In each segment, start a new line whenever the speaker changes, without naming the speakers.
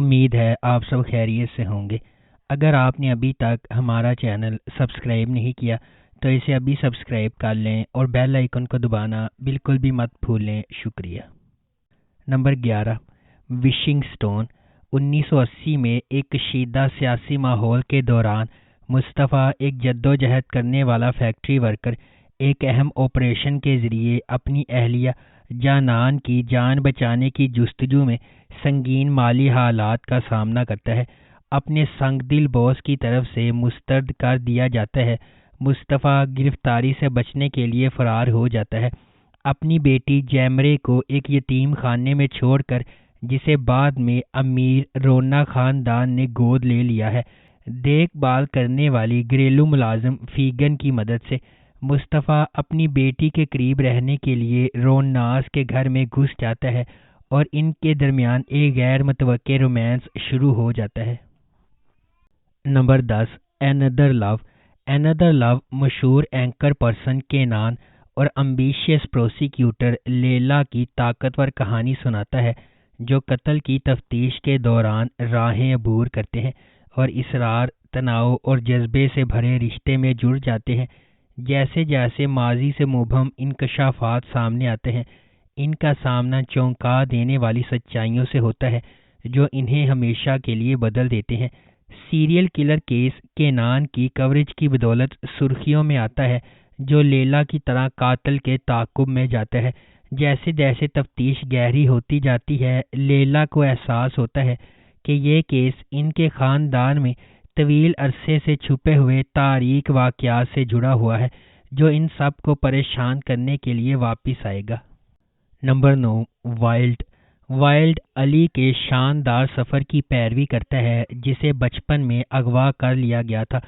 امید ہے آپ سب خیریت سے ہوں گے۔ اگر آپ نے ابھی تک ہمارا چینل سبسکرائب نہیں کیا تو اسے ابھی سبسکرائب کر لیں اور بیل آئیکن کو دبانا بالکل بھی مت بھولیں۔ شکریہ۔ Number 11، wishing stone. 1980 میں ایک کشیدہ سیاسی ماحول کے دوران مصطفیٰ، ایک جدوجہد کرنے والا فیکٹری ورکر، ایک اہم آپریشن کے ذریعے اپنی اہلیہ جانان کی جان بچانے کی جستجو میں سنگین مالی حالات کا سامنا کرتا ہے۔ اپنے سنگ دل باس کی طرف سے مسترد کر دیا جاتا ہے۔ مصطفیٰ گرفتاری سے بچنے کے لیے فرار ہو جاتا ہے، اپنی بیٹی جیمرے کو ایک یتیم خانے میں چھوڑ کر، جسے بعد میں امیر رونا خاندان نے گود لے لیا ہے۔ دیکھ بھال کرنے والی گھریلو ملازم فیگن کی مدد سے مصطفیٰ اپنی بیٹی کے قریب رہنے کے لیے روناس کے گھر میں گھس جاتا ہے اور ان کے درمیان ایک غیر متوقع رومانس شروع ہو جاتا ہے۔ نمبر 10، اینادر لو۔ اینادر لو مشہور اینکر پرسن کینان اور امبیشیس پروسیکیوٹر لیلا کی طاقتور کہانی سناتا ہے، جو قتل کی تفتیش کے دوران راہیں عبور کرتے ہیں اور اصرار، تناؤ اور جذبے سے بھرے رشتے میں جڑ جاتے ہیں۔ جیسے جیسے ماضی سے مبہم انکشافات سامنے آتے ہیں، ان کا سامنا چونکا دینے والی سچائیوں سے ہوتا ہے جو انہیں ہمیشہ کے لیے بدل دیتے ہیں۔ سیریل کلر کیس کینان کی کوریج کی بدولت سرخیوں میں آتا ہے، جو لیلا کی طرح قاتل کے تعاقب میں جاتا ہے۔ جیسے جیسے تفتیش گہری ہوتی جاتی ہے، لیلا کو احساس ہوتا ہے کہ یہ کیس ان کے خاندان میں طویل عرصے سے چھپے ہوئے تاریک واقعات سے جڑا ہوا ہے، جو ان سب کو پریشان کرنے کے لیے واپس آئے گا۔ Number 9، wild. وائلڈ علی کے شاندار سفر کی پیروی کرتا ہے، جسے بچپن میں اغوا کر لیا گیا تھا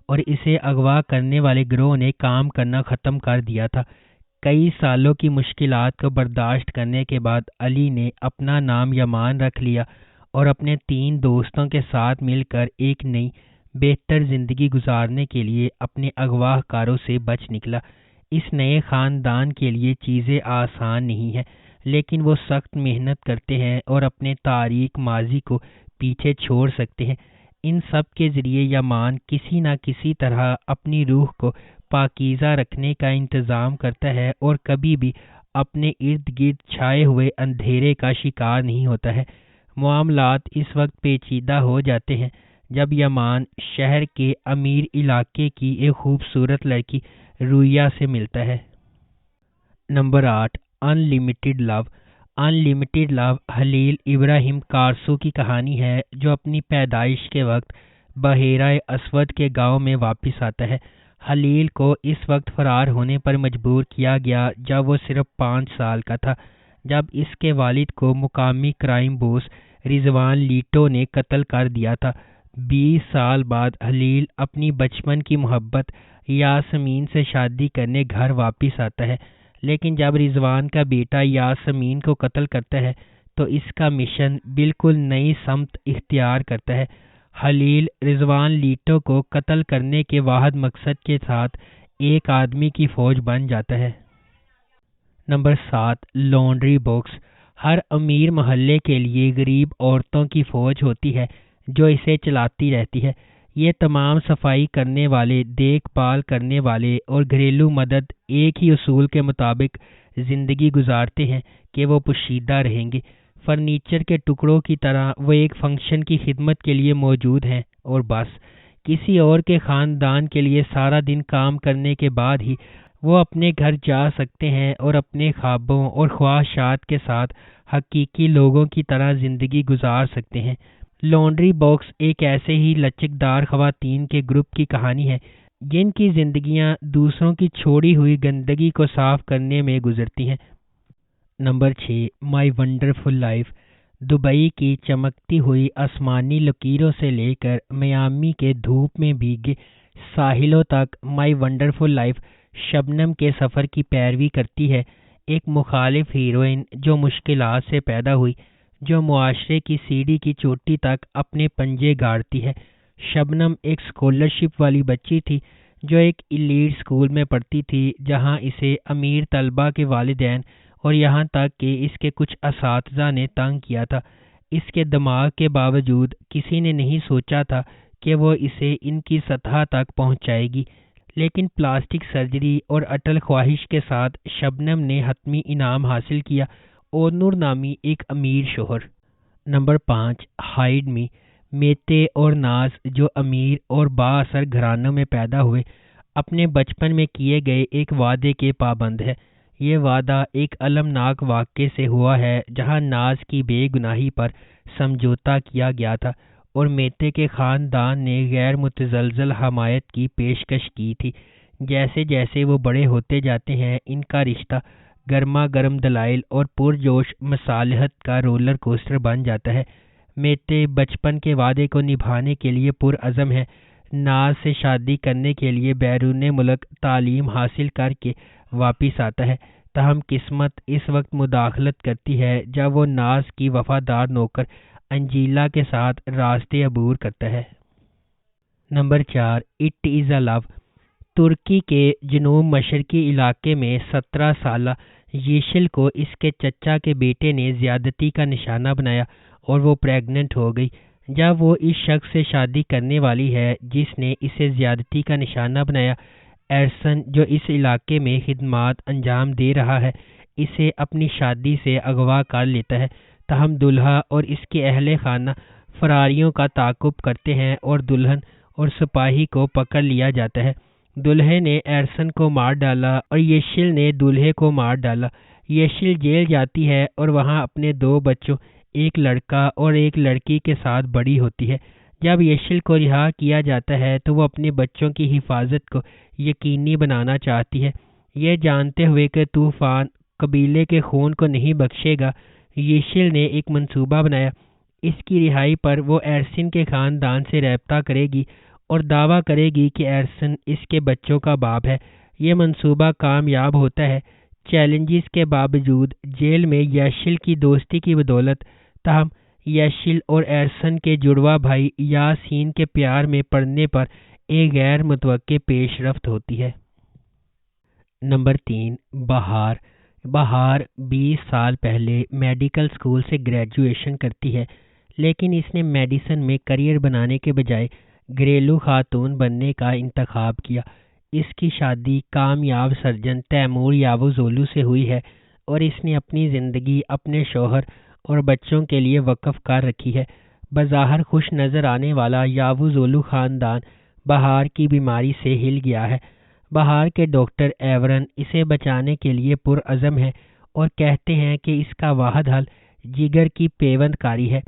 اور اسے اغوا کرنے والے گروہ نے کام کرنا ختم کر دیا تھا۔ کئی سالوں کی مشکلات کو برداشت کرنے کے بعد علی نے اپنا نام یمان رکھ لیا اور اپنے 3 دوستوں کے ساتھ مل کر ایک نئی، بہتر زندگی گزارنے کے لیے اپنے اغوا کاروں سے بچ نکلا۔ اس نئے خاندان کے لیے چیزیں آسان نہیں ہیں، لیکن وہ سخت محنت کرتے ہیں اور اپنے تاریک ماضی کو پیچھے چھوڑ سکتے ہیں۔ ان سب کے ذریعے یمان کسی نہ کسی طرح اپنی روح کو پاکیزہ رکھنے کا انتظام کرتا ہے اور کبھی بھی اپنے ارد گرد چھائے ہوئے اندھیرے کا شکار نہیں ہوتا ہے۔ معاملات اس وقت پیچیدہ ہو جاتے ہیں جب یمان شہر کے امیر علاقے کی ایک خوبصورت لڑکی رویا سے ملتا ہے۔ نمبر 8، ان لمیٹڈ لو۔ ان لمیٹڈ لو خلیل ابراہیم کارسو کی کہانی ہے، جو اپنی پیدائش کے وقت بحیرہ اسود کے گاؤں میں واپس آتا ہے۔ خلیل کو اس وقت فرار ہونے پر مجبور کیا گیا جب وہ صرف 5 سال کا تھا، جب اس کے والد کو مقامی کرائم بوس رضوان لیٹو نے قتل کر دیا تھا۔ 20 سال بعد خلیل اپنی بچپن کی محبت یاسمین سے شادی کرنے گھر واپس آتا ہے، لیکن جب رضوان کا بیٹا یاسمین کو قتل کرتا ہے تو اس کا مشن بالکل نئی سمت اختیار کرتا ہے۔ خلیل رضوان لیٹو کو قتل کرنے کے واحد مقصد کے ساتھ ایک آدمی کی فوج بن جاتا ہے۔ Number 7، laundry box. ہر امیر محلے کے لیے غریب عورتوں کی فوج ہوتی ہے جو اسے چلاتی رہتی ہے۔ یہ تمام صفائی کرنے والے، دیکھ بھال کرنے والے اور گھریلو مدد ایک ہی اصول کے مطابق زندگی گزارتے ہیں کہ وہ پوشیدہ رہیں گے۔ فرنیچر کے ٹکڑوں کی طرح وہ ایک فنکشن کی خدمت کے لیے موجود ہیں اور بس کسی اور کے خاندان کے لیے سارا دن کام کرنے کے بعد ہی وہ اپنے گھر جا سکتے ہیں اور اپنے خوابوں اور خواہشات کے ساتھ حقیقی لوگوں کی طرح زندگی گزار سکتے ہیں۔ لانڈری باکس ایک ایسے ہی لچکدار خواتین کے گروپ کی کہانی ہے جن کی زندگیاں دوسروں کی چھوڑی ہوئی گندگی کو صاف کرنے میں گزرتی ہیں۔ نمبر 6، مائی ونڈرفل لائف۔ دبئی کی چمکتی ہوئی آسمانی لکیروں سے لے کر میامی کے دھوپ میں بھیگے ساحلوں تک، مائی ونڈرفل لائف شبنم کے سفر کی پیروی کرتی ہے۔ ایک مخالف ہیروئن جو مشکلات سے پیدا ہوئی، جو معاشرے کی سیڑھی کی چوٹی تک اپنے پنجے گاڑتی ہے۔ شبنم ایک اسکالرشپ والی بچی تھی جو ایک ایلیٹ اسکول میں پڑھتی تھی، جہاں اسے امیر طلباء کے والدین اور یہاں تک کہ اس کے کچھ اساتذہ نے تنگ کیا تھا۔ اس کے دماغ کے باوجود کسی نے نہیں سوچا تھا کہ وہ اسے ان کی سطح تک پہنچائے گی، لیکن پلاسٹک سرجری اور اٹل خواہش کے ساتھ شبنم نے حتمی انعام حاصل کیا اور نور نامی ایک امیر شوہر۔ نمبر 5، ہائیڈ می۔ میتے اور ناز جو امیر اور با اثر گھرانوں میں پیدا ہوئے، اپنے بچپن میں کیے گئے ایک وعدے کے پابند ہے۔ یہ وعدہ ایک المناک واقعے سے ہوا ہے جہاں ناز کی بے گناہی پر سمجھوتا کیا گیا تھا اور میتے کے خاندان نے غیر متزلزل حمایت کی پیشکش کی تھی۔ جیسے جیسے وہ بڑے ہوتے جاتے ہیں، ان کا رشتہ گرما گرم دلائل اور پرجوش مصالحت کا رولر کوسٹر بن جاتا ہے۔ میتے بچپن کے وعدے کو نبھانے کے لیے پرعزم ہے، ناز سے شادی کرنے کے لیے بیرون ملک تعلیم حاصل کر کے واپس آتا ہے، تاہم قسمت اس وقت مداخلت کرتی ہے جب وہ ناز کی وفادار نوکر انجیلا کے ساتھ راستے عبور کرتا ہے۔ نمبر 4، اٹ از اے لو۔ ترکی کے جنوب مشرقی علاقے میں 17 سالہ یشل کو اس کے چچا کے بیٹے نے زیادتی کا نشانہ بنایا اور وہ پریگننٹ ہو گئی۔ جب وہ اس شخص سے شادی کرنے والی ہے جس نے اسے زیادتی کا نشانہ بنایا، ایرسن جو اس علاقے میں خدمات انجام دے رہا ہے، اسے اپنی شادی سے اغوا کر لیتا ہے، تاہم دلہا اور اس کے اہل خانہ فراریوں کا تعاقب کرتے ہیں اور دلہن اور سپاہی کو پکڑ لیا جاتا ہے۔ دلہے نے ایرسن کو مار ڈالا اور یشل نے دلہے کو مار ڈالا۔ یشل جیل جاتی ہے اور وہاں اپنے 2 بچوں، ایک لڑکا اور ایک لڑکی کے ساتھ بڑی ہوتی ہے۔ جب یشل کو رہا کیا جاتا ہے تو وہ اپنے بچوں کی حفاظت کو یقینی بنانا چاہتی ہے۔ یہ جانتے ہوئے کہ طوفان قبیلے کے خون کو نہیں بخشے گا، یشل نے ایک منصوبہ بنایا۔ اس کی رہائی پر وہ ایرسن کے خاندان سے رابطہ کرے گی اور دعویٰ کرے گی کہ ایرسن اس کے بچوں کا باپ ہے۔ یہ منصوبہ کامیاب ہوتا ہے، چیلنجز کے باوجود جیل میں یشل کی دوستی کی بدولت، تاہم یشل اور ایرسن کے جڑواں بھائی یاسین کے پیار میں پڑنے پر ایک غیر متوقع پیش رفت ہوتی ہے۔ نمبر 3، بہار۔ بہار 20 سال پہلے میڈیکل اسکول سے گریجویشن کرتی ہے، لیکن اس نے میڈیسن میں کریئر بنانے کے بجائے گھریلو خاتون بننے کا انتخاب کیا۔ اس کی شادی کامیاب سرجن تیمور یاوزولو سے ہوئی ہے اور اس نے اپنی زندگی اپنے شوہر اور بچوں کے لیے وقف کر رکھی ہے۔ بظاہر خوش نظر آنے والا یاوزولو خاندان بہار کی بیماری سے ہل گیا ہے۔ بہار کے ڈاکٹر ایورن اسے بچانے کے لیے پرعزم ہیں اور کہتے ہیں کہ اس کا واحد حل جگر کی پیوند کاری ہے۔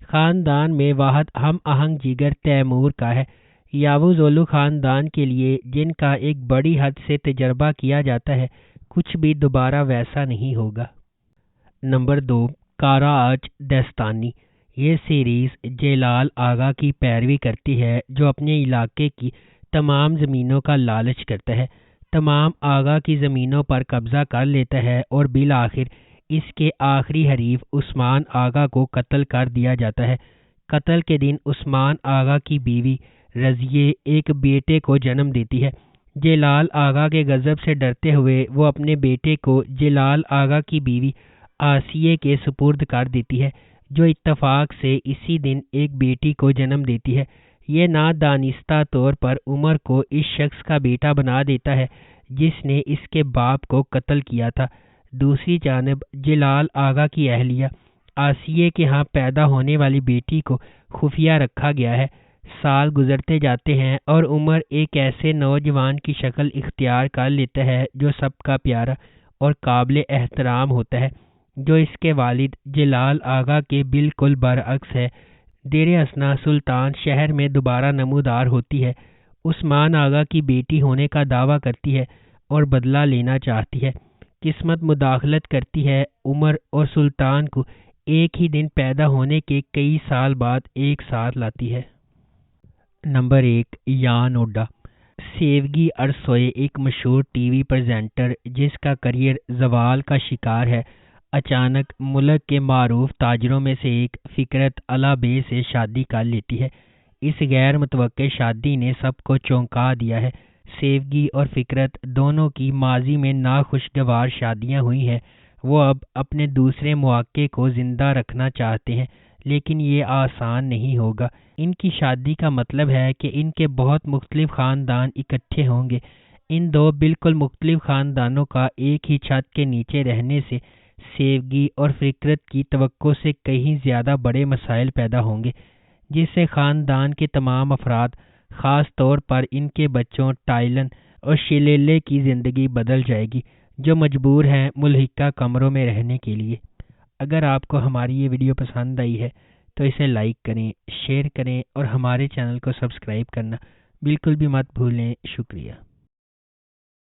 خاندان میں واحد ہم آہنگ جگر تیمور کا ہے۔ یاوزولو خاندان کے لیے، جن کا ایک بڑی حد سے تجربہ کیا جاتا ہے، کچھ بھی دوبارہ ویسا نہیں ہوگا۔ نمبر 2، کاراج دستانی۔ یہ سیریز جلال آغا کی پیروی کرتی ہے جو اپنے علاقے کی تمام زمینوں کا لالچ کرتا ہے، تمام آغا کی زمینوں پر قبضہ کر لیتا ہے اور بالآخر اس کے آخری حریف عثمان آغا کو قتل کر دیا جاتا ہے۔ قتل کے دن عثمان آغا کی بیوی رضیے ایک بیٹے کو جنم دیتی ہے۔ جلال آغا کے غضب سے ڈرتے ہوئے وہ اپنے بیٹے کو جلال آغا کی بیوی آسیے کے سپرد کر دیتی ہے، جو اتفاق سے اسی دن ایک بیٹی کو جنم دیتی ہے۔ یہ نادانستہ طور پر عمر کو اس شخص کا بیٹا بنا دیتا ہے جس نے اس کے باپ کو قتل کیا تھا۔ دوسری جانب جلال آغا کی اہلیہ آسیے کے ہاں پیدا ہونے والی بیٹی کو خفیہ رکھا گیا ہے۔ سال گزرتے جاتے ہیں اور عمر ایک ایسے نوجوان کی شکل اختیار کر لیتا ہے جو سب کا پیارا اور قابل احترام ہوتا ہے، جو اس کے والد جلال آغا کے بالکل برعکس ہے۔ دیر اثنا سلطان شہر میں دوبارہ نمودار ہوتی ہے، عثمان آغا کی بیٹی ہونے کا دعویٰ کرتی ہے اور بدلہ لینا چاہتی ہے۔ قسمت مداخلت کرتی ہے، عمر اور سلطان کو ایک ہی دن پیدا ہونے کے کئی سال بعد ایک ساتھ لاتی ہے۔ نمبر 1، یان اوڈا۔ سیوگی ارسوئے ایک مشہور ٹی وی پریزنٹر جس کا کریئر زوال کا شکار ہے، اچانک ملک کے معروف تاجروں میں سے ایک فکرت اللہ بے سے شادی کر لیتی ہے۔ اس غیر متوقع شادی نے سب کو چونکا دیا ہے۔ سیوگی اور فکرت دونوں کی ماضی میں ناخوشگوار شادیاں ہوئی ہیں۔ وہ اب اپنے دوسرے مواقع کو زندہ رکھنا چاہتے ہیں، لیکن یہ آسان نہیں ہوگا۔ ان کی شادی کا مطلب ہے کہ ان کے بہت مختلف خاندان اکٹھے ہوں گے۔ ان دو بالکل مختلف خاندانوں کا ایک ہی چھت کے نیچے رہنے سے سیوگی اور فکرت کی توقع سے کہیں زیادہ بڑے مسائل پیدا ہوں گے، جس سے خاندان کے تمام افراد، خاص طور پر ان کے بچوں ٹائلن اور شلیلے کی زندگی بدل جائے گی، جو مجبور ہیں ملحقہ کمروں میں رہنے کے لیے۔ اگر آپ کو ہماری یہ ویڈیو پسند آئی ہے تو اسے لائک کریں، شیئر کریں اور ہمارے چینل کو سبسکرائب کرنا بالکل بھی مت بھولیں۔ شکریہ۔